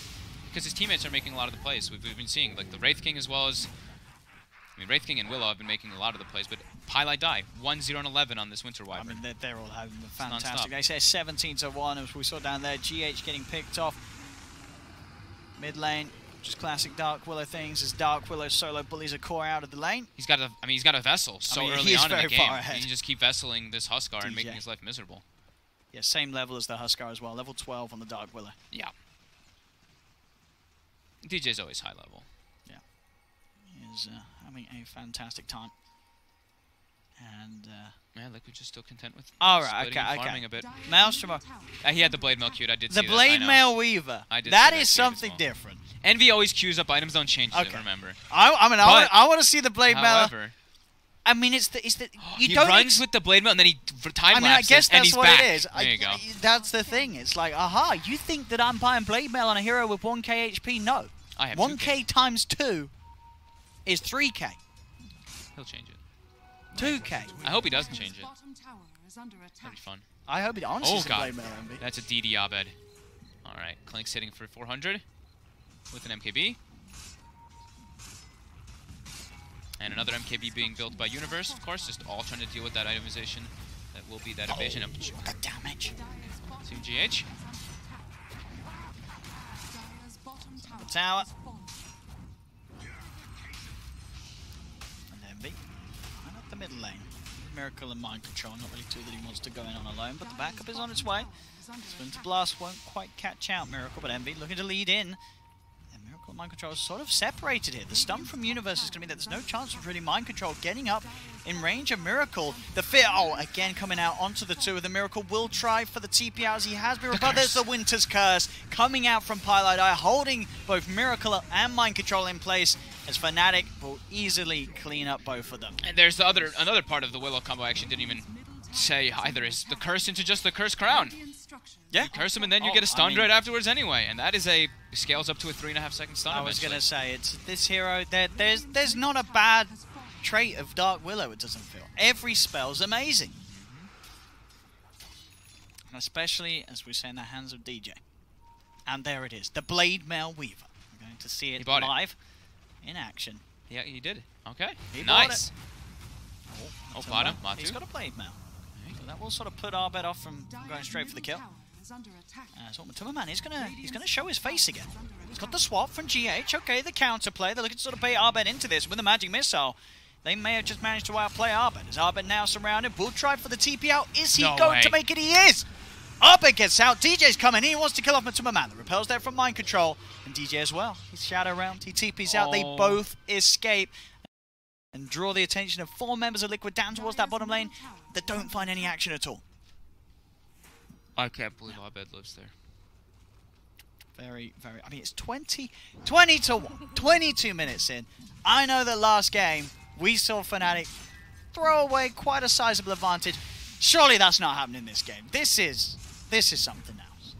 because his teammates are making a lot of the plays. We've been seeing like the Wraith King as well as, I mean, Wraith King and Willow have been making a lot of the plays, but Pylai die 1-0 and 11 on this Winter Wyvern. I mean, they're all having a fantastic. They say 17-1, as we saw down there. GH getting picked off mid lane. Just classic Dark Willow things, as Dark Willow solo bullies a core out of the lane. He's got a Vessel early on in the game. He can just keep Vesseling this Huskar and making his life miserable. Yeah, same level as the Huskar as well, level 12 on the Dark Willow. Yeah. DJ's always high level. Yeah. He is having a fantastic time. And man, Liquid just still content with farming a bit. Maelstrom. He had the Blade Mail queued. I did see that. The Blade Mail Weaver. That is something different. Envy always queues up items, don't change them, remember. I want to see the Blade Mail. However, I mean, it's the he runs with the Blade Mail and then he time lapses. I guess that's what it is. There you go. That's the thing. It's like, aha, you think that I'm buying Blade Mail on a hero with 1k HP? No. I have 1k times 2 is 3k. He'll change it. 2k. I hope he doesn't change it. That'd be fun. I hope he honestly doesn't Blade Mail Envy. That's a DD Abed. Alright, Klink's hitting for 400 with an MKB. And another MKB being built by Universe, of course, just all trying to deal with that itemization. That will be that evasion of the damage. Team GH. The tower. And Envy. And up the middle lane. Miracle and Mind Control, not really two that he wants to go in on alone, but the backup is on its way. Splinter Blast won't quite catch out Miracle, but Envy looking to lead in. And Miracle and Mind Control is sort of separated here. The stun from Universe is going to be that there's no chance of really Mind Control getting up in range of Miracle. The fear, again coming out onto the two of the Miracle will try for the TP out as he has been, but there's the Winter's Curse coming out from Pylai, holding both Miracle and Mind Control in place, as Fnatic will easily clean up both of them. And there's another part of the Willow combo I actually didn't even say either, is the curse into just the Curse Crown. Yeah. You curse him and then you get a stun right afterwards anyway, and that is scales up to a 3.5 second stun. I was going to say, it's this hero, there's not a bad trait of Dark Willow, it doesn't feel. Every spell's amazing. And especially, as we say, in the hands of DJ. And there it is, the Blade Mail Weaver. We're going to see it live in action. Yeah, he did. Okay, nice. Bought him. He's got a Blade Mail. So that will sort of put Abed off from going straight for the kill. So Matuma Man, he's gonna show his face again. He's got the swap from GH. Okay, the counterplay. They're looking to sort of bait Abed into this with a magic missile. They may have just managed to outplay Abed. Is Abed now surrounded? Will try for the TP out. Is he going to make it? He is! Abed gets out. DJ's coming in. He wants to kill off Matuma Man. The repel's there from Mind Control. And DJ as well. He's shadow round. He TP's out. They both escape and draw the attention of 4 members of Liquid down towards that bottom lane that don't find any action at all. I can't believe Abed lives there. Very, very... I mean, it's 20 to 1. 22 minutes in. I know that last game, we saw Fnatic throw away quite a sizable advantage. Surely that's not happening this game. This is something else.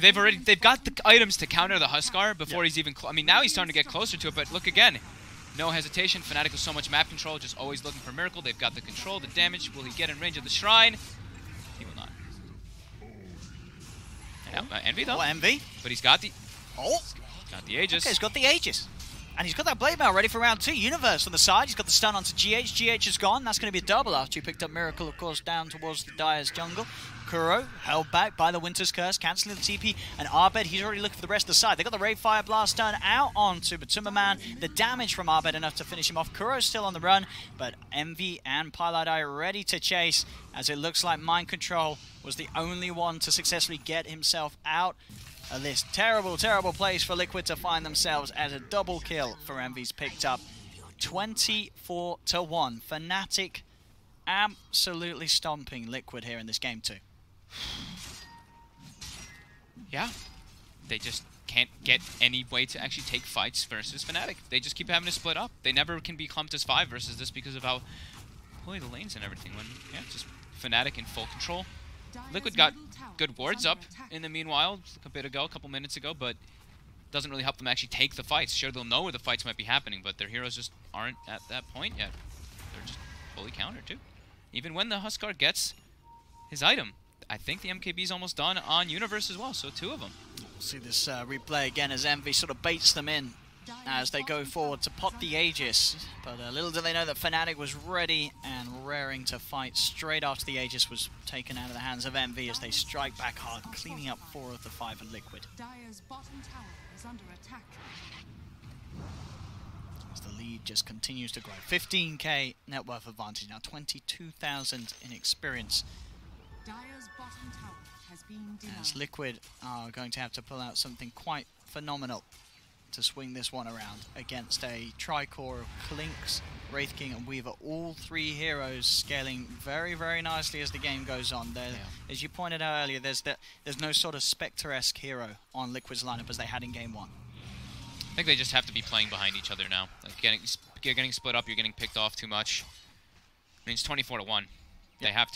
They've got the items to counter the Huskar before he's even... I mean, now he's starting to get closer to it, but look again. No hesitation. Fnatic with so much map control, just always looking for Miracle. They've got the control, the damage. Will he get in range of the Shrine? He will not. Envy though. Envy. But he's got the... Got the Aegis. Okay, he's got the Aegis. And he's got that blade mail ready for round 2. Universe on the side. He's got the stun onto GH. GH is gone. That's going to be a double after he picked up Miracle, of course, down towards the Dire's jungle. Kuro held back by the Winter's Curse, cancelling the TP. And Abed, he's already looking for the rest of the side. They got the Ray Fire Blast done out onto Batumbaman. The damage from Abed enough to finish him off. Kuro's still on the run, but Envy and Piladai ready to chase, as it looks like Mind Control was the only one to successfully get himself out of this terrible, terrible place for Liquid to find themselves, as a double kill for Envy's picked up. 24-1. Fnatic absolutely stomping Liquid here in this game too. Yeah, they just can't get any way to actually take fights versus Fnatic. They just keep having to split up. They never can be clumped as 5 versus this because of how pulling the lanes and everything. When yeah, just Fnatic in full control. Liquid got good wards up in the meanwhile a couple minutes ago, but doesn't really help them actually take the fights. Sure, they'll know where the fights might be happening, but their heroes just aren't at that point yet. They're just fully countered too. Even when the Huskar gets his item, I think the MKB is almost done on Universe as well, so 2 of them. We'll see this replay again as Envy sort of baits them in as they go forward to pop the Aegis. But little do they know that Fnatic was ready and raring to fight straight after the Aegis was taken out of the hands of Envy, as they strike back hard, cleaning up 4 of the 5 in Liquid. Dire's bottom tower is under attack. As the lead just continues to grow. 15k net worth advantage now, 22,000 in experience. Dire's bottom tower has been denied. As Liquid are going to have to pull out something quite phenomenal to swing this one around against a tricore of Klinks, Wraith King and Weaver. All 3 heroes scaling very, very nicely as the game goes on. There, as you pointed out earlier, there's no sort of Spectre-esque hero on Liquid's lineup as they had in Game 1. I think they just have to be playing behind each other now. Like you're getting split up, you're getting picked off too much. I mean, it's 24-1. They have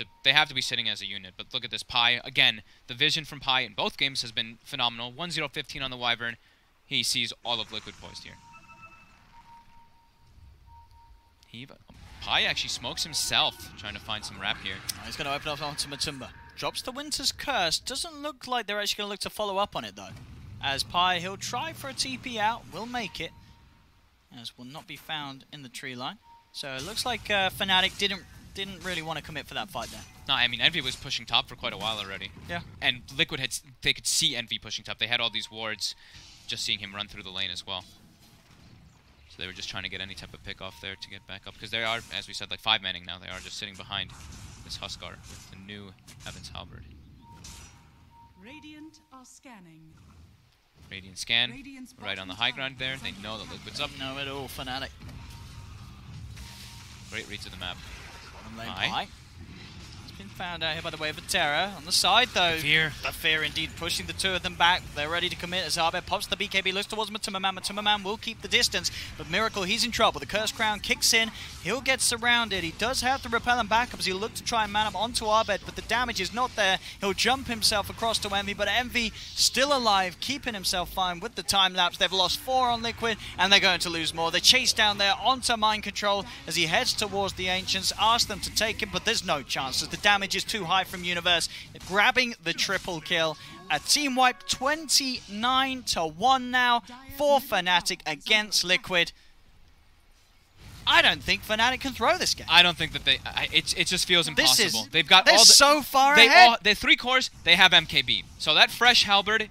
to be sitting as a unit. But look at this, Pi again. The vision from Pi in both games has been phenomenal. 1-0-15 on the Wyvern. He sees all of Liquid poised here. Pi actually smokes himself, trying to find some wrap here. He's going to open up onto Matumba. Drops the Winter's Curse. Doesn't look like they're actually going to look to follow up on it though. As Pi, he'll try for a TP out, will make it, as will not be found in the tree line. So it looks like Fnatic didn't really want to commit for that fight there. No, I mean, Envy was pushing top for quite a while already. Yeah. And Liquid they could see Envy pushing top. They had all these wards, just seeing him run through the lane as well. So they were just trying to get any type of pick off there to get back up. Because they are, as we said, like 5-manning now. They are just sitting behind this Huskar with the new Heaven's Halberd. Radiant are scanning. Radiant scan, right on the high ground there. They know that Liquid's up. No at all, Fnatic. Great reads of the map. Bottom lane Pi. It's been found out here by the way of Terra. On the side though, the fear indeed pushing the 2 of them back. They're ready to commit as Abed pops the BKB, looks towards Matumbaman. Matumbaman will keep the distance, but Miracle, he's in trouble. The Curse Crown kicks in. He'll get surrounded. He does have to repel him back up as he look to try and man up onto Abed, but the damage is not there. He'll jump himself across to Envy, but Envy still alive, keeping himself fine with the time lapse. They've lost 4 on Liquid, and they're going to lose more. They chase down there onto Mind Control as he heads towards the Ancients, ask them to take him, but there's no chance as the damage is too high from Universe, grabbing the triple kill. A team wipe, 29-1 now for Fnatic against Liquid. I don't think Fnatic can throw this game. I don't think that it just feels impossible. They've got they're all the, so far ahead. The 3 cores, they have MKB. So that fresh Halberd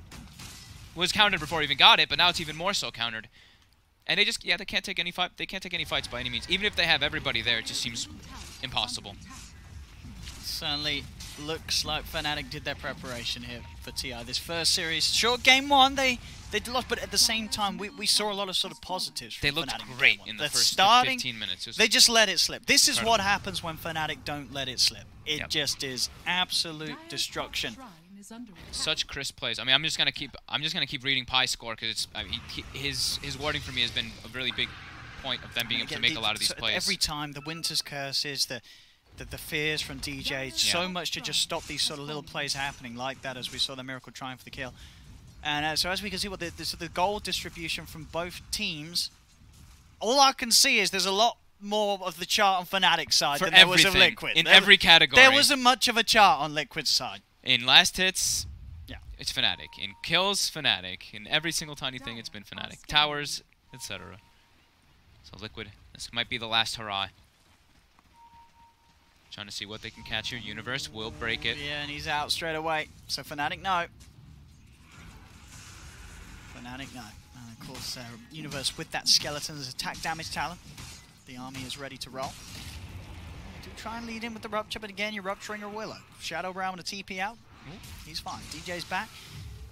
was countered before he even got it, but now it's even more so countered. And they just, they can't take any fight. They can't take any fights by any means. Even if they have everybody there, it just seems impossible. Certainly looks like Fnatic did their preparation here for TI. This first series, short game 1, they lost, but at the same time, we saw a lot of sort of positives from They looked Fnatic great in the first 15 minutes. They just let it slip. This is what happens when Fnatic don't let it slip. It just is absolute destruction. Such crisp plays. I mean, I'm just gonna keep reading Pi's score because it's his warding for me has been a really big point of them being able to make a lot of these plays. Every time the Winter's Curses, the fears from DJ, so much to just stop these sort of little plays happening like that, as we saw the Miracle trying for the kill. And so as we can see, what the goal distribution from both teams, all I can see is there's a lot more of the chart on Fnatic's side than there was of Liquid. In every category. There wasn't much of a chart on Liquid's side. In last hits, it's Fnatic. In kills, Fnatic. In every single tiny thing, it's been Fnatic. Towers, etc. So Liquid, this might be the last hurrah. Trying to see what they can catch here. Universe will break it. Yeah, and he's out straight away. So Fnatic, no. Fnatic, no. And of course, Universe with that Skeleton's attack damage talent. The army is ready to roll. Do try and lead in with the Rupture, but again, you're rupturing a Willow. Shadow Realm and a TP out. He's fine. DJ's back.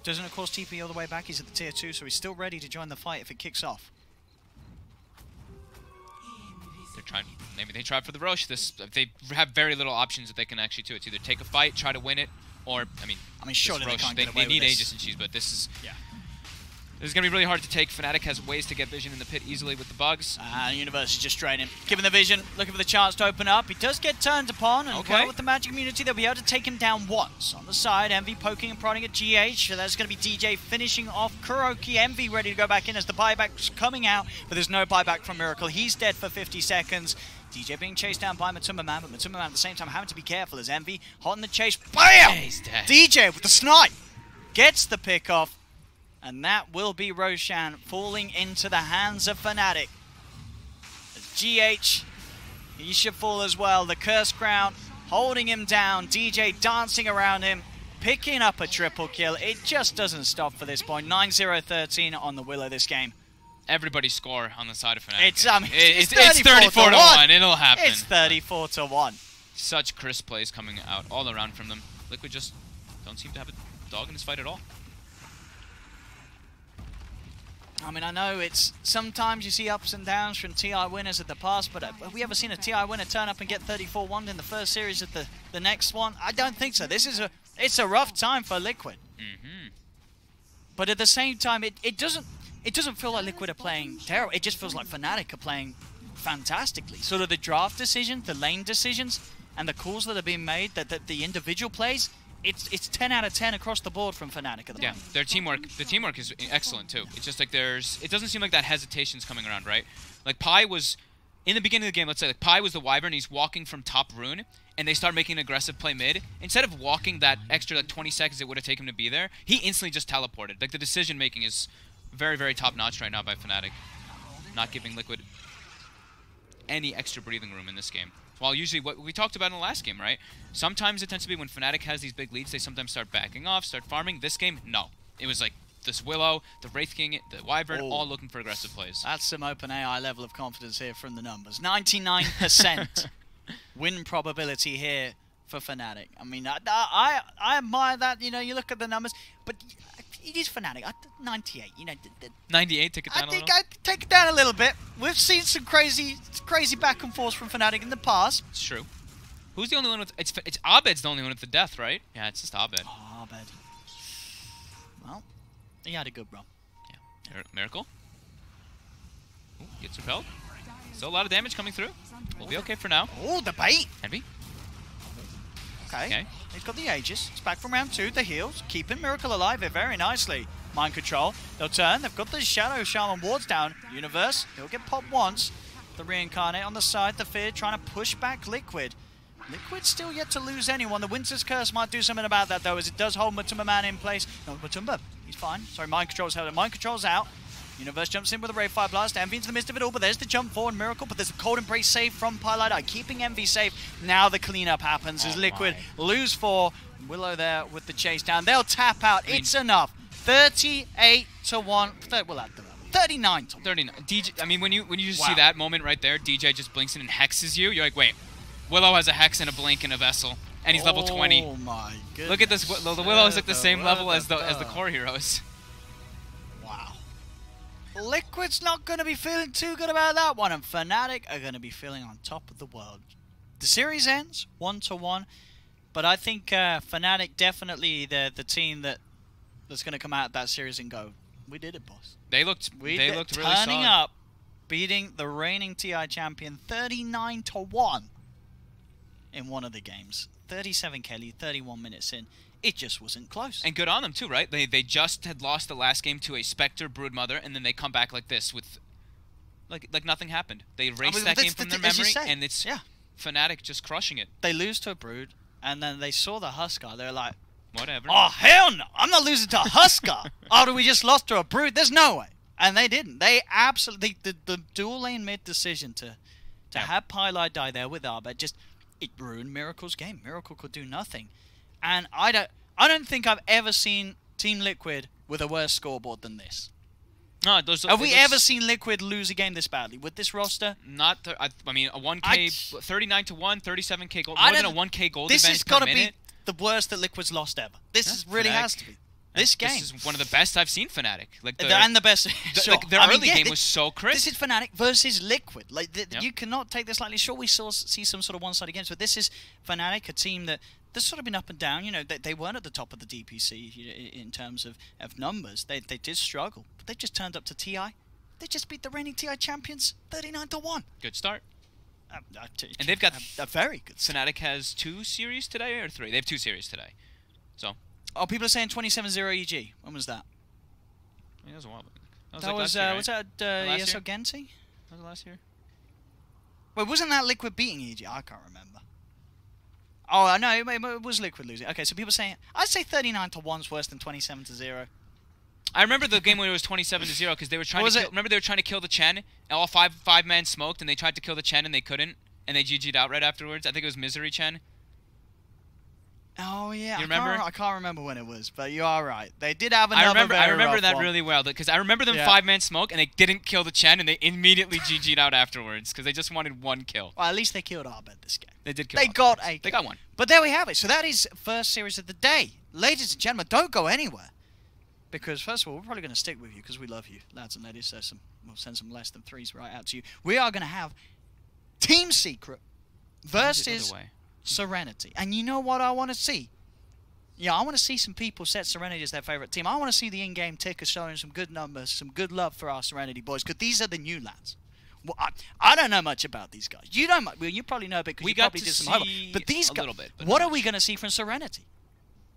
Doesn't, of course, TP all the way back. He's at the tier 2, so he's still ready to join the fight if it kicks off. They're trying. Maybe they try for the Roche. They have very little options that they can actually do. It's either take a fight, try to win it, or I mean, surely Roche, they can't get away they need with this. Aegis and Cheese, but this is Yeah. This is going to be really hard to take. Fnatic has ways to get vision in the pit easily with the bugs. Universe is just draining. Given the vision, looking for the chance to open up. He does get turned upon, and well, with the magic immunity, they'll be able to take him down once. On the side, Envy poking and prodding at GH. So that's going to be DJ finishing off Kuroki. Envy ready to go back in as the buyback's coming out, but there's no buyback from Miracle. He's dead for 50 seconds. DJ being chased down by Matumba Man, but Matumba Man at the same time having to be careful as Envy hot in the chase. BAM! He's dead. DJ with the snipe gets the pick off. And that will be Roshan falling into the hands of Fnatic. GH, he should fall as well. The Curse Crown holding him down. DJ dancing around him, picking up a triple kill. It just doesn't stop for this point. 9-0-13 on the Willow this game. Everybody score on the side of Fnatic. It's 34-1. It'll happen. It's 34-1. Such crisp plays coming out all around from them. Liquid just don't seem to have a dog in this fight at all. I mean, I know it's sometimes you see ups and downs from TI winners at the past, but have we ever seen a TI winner turn up and get 34-1 in the first series of the next one? I don't think so. It's a rough time for Liquid. But at the same time, it doesn't feel like Liquid are playing terrible. It just feels like Fnatic are playing fantastically. Sort of the draft decisions, the lane decisions, and the calls that are being made, that the individual plays. It's 10 out of 10 across the board from Fnatic at the moment. Their teamwork is excellent too. It's just like it doesn't seem like that hesitation's coming around, right? Like Pi was, in the beginning of the game, let's say like Pi was the Wyvern, he's walking from top rune, and they start making an aggressive play mid. Instead of walking that extra like 20 seconds it would have taken him to be there, he instantly just teleported. Like the decision making is very, very top notch right now by Fnatic. Not giving Liquid any extra breathing room in this game. While usually what we talked about in the last game, right? Sometimes it tends to be when Fnatic has these big leads, they sometimes start backing off, start farming. This game, no. It was like this Willow, the Wraith King, the Wyvern, all looking for aggressive plays. That's some OpenAI level of confidence here from the numbers. 99% win probability here for Fnatic. I mean, I admire that. You know, you look at the numbers, but it is Fnatic. 98. You know, 98. Take it down a little. I think take it down a little bit. We've seen some crazy back and forth from Fnatic in the past. It's true. Who's the only one with? It's Abed's the only one with the death, right? Yeah, it's just Abed. Oh, Abed. Well, he had a good run. Yeah. Miracle. Ooh, gets repelled. Still a lot of damage coming through. We'll be okay for now. Oh, the bait. Envy. Okay. He's got the Aegis. It's back from round 2. The heals. Keeping Miracle alive here very nicely. Mind control. They'll turn. They've got the Shadow Shaman wards down. Universe. He'll get popped once. The Reincarnate on the side. The Fear trying to push back Liquid. Liquid still yet to lose anyone. The Winter's Curse might do something about that, though, as it does hold Matumba Man in place. No, Matumba. He's fine. Sorry, Mind Control's held. Mind Control's out. Universe jumps in with a Ray Fire Blast. Envy into the midst of it all, but there's the jump forward Miracle, but there's a Cold Embrace save from Pilot Eye, keeping Envy safe. Now the cleanup happens as Liquid lose 4. Willow there with the chase down. They'll tap out. It's enough. 38-1. We'll add them up. 39-1. 39. DJ, I mean, when you just see that moment right there, DJ just blinks in and hexes you. You're like, wait, Willow has a hex and a blink and a vessel, and he's level 20. Oh my goodness. Look at this. The Willow is like the same level as the core heroes. Wow. Liquid's not going to be feeling too good about that one, and Fnatic are going to be feeling on top of the world. The series ends 1-1, but I think Fnatic definitely the team that's going to come out of that series and go, we did it, boss. They looked really solid. Turning up, beating the reigning TI champion 39-1 in one of the games. 37 Kelly, 31 minutes in. It just wasn't close. And good on them, too, right? They just had lost the last game to a Spectre Broodmother, and then they come back like this with... Like nothing happened. They erased that game from their memory, and it's Fnatic just crushing it. They lose to a Brood, and then they saw the Huskar. They're like... Whatever. Oh, hell no! I'm not losing to a Huskar! After we just lost to a Brood, there's no way. And they didn't. They absolutely the dual lane mid decision to have Pylai die there with Arbet it ruined Miracle's game. Miracle could do nothing. And I don't think I've ever seen Team Liquid with a worse scoreboard than this. No, have we ever seen Liquid lose a game this badly with this roster? Not. I mean, a 1K, 39-1, 37K gold, more than a 1K gold event per minute. This has got to be the worst that Liquid's lost ever. This really has to be. This game. This is one of the best I've seen Fnatic. And the best. Sure. Their early game was so crisp. This is Fnatic versus Liquid. You cannot take this lightly. Sure, we see some sort of one-sided games, but this is Fnatic, a team that's sort of been up and down. You know, they weren't at the top of the DPC in terms of numbers. They did struggle, but they just turned up to TI. They just beat the reigning TI champions 39-1. Good start. And they've got a very good start. Fnatic has 2 series today or 3? They have 2 series today. So. Oh, people are saying 27-0 EG. When was that? I mean, that was a while back. That was last year, was that ESO Genty? Was it last year? Wait, wasn't that Liquid beating EG? I can't remember. Oh, no, it was Liquid losing. Okay, so people are saying, I'd say 39-1 is worse than 27-0. I remember the game when it was 27-0 because they were trying to remember they were trying to kill the Chen, and all five men smoked, and they tried to kill the Chen and they couldn't, and they GG'd out right afterwards. I think it was Misery Chen. Oh yeah, you remember? I can't remember when it was, but you are right. They did have another. I remember that really well because I remember them 5-man smoke and they didn't kill the Chen and they immediately GG'd out afterwards because they just wanted 1 kill. Well, at least they killed Arbet this game. They did kill. They got a. They got 1. But there we have it. So that is first series of the day, ladies and gentlemen. Don't go anywhere because first of all, we're probably going to stick with you because we love you, lads and ladies. So we'll send some less than 3s right out to you. We are going to have Team Secret versus Serenity, and you know what I want to see. Yeah, I want to see some people set Serenity as their favourite team. I want to see the in-game ticker showing some good numbers, some good love for our Serenity boys, because these are the new lads. Well, I don't know much about these guys. You don't. Well, you probably know a bit because you probably did some homework. But these guys, what are we going to see from Serenity?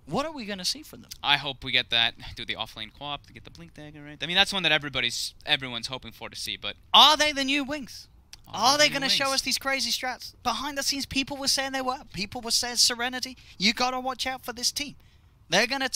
What are we going to see from them? I hope we get that. Do the offlane co-op to get the Blink Dagger right. I mean, that's one that everyone's hoping for to see. But are they the new wings? Are they going to show us these crazy strats? Behind the scenes, people were saying they were. People were saying Serenity, you got to watch out for this team. They're going to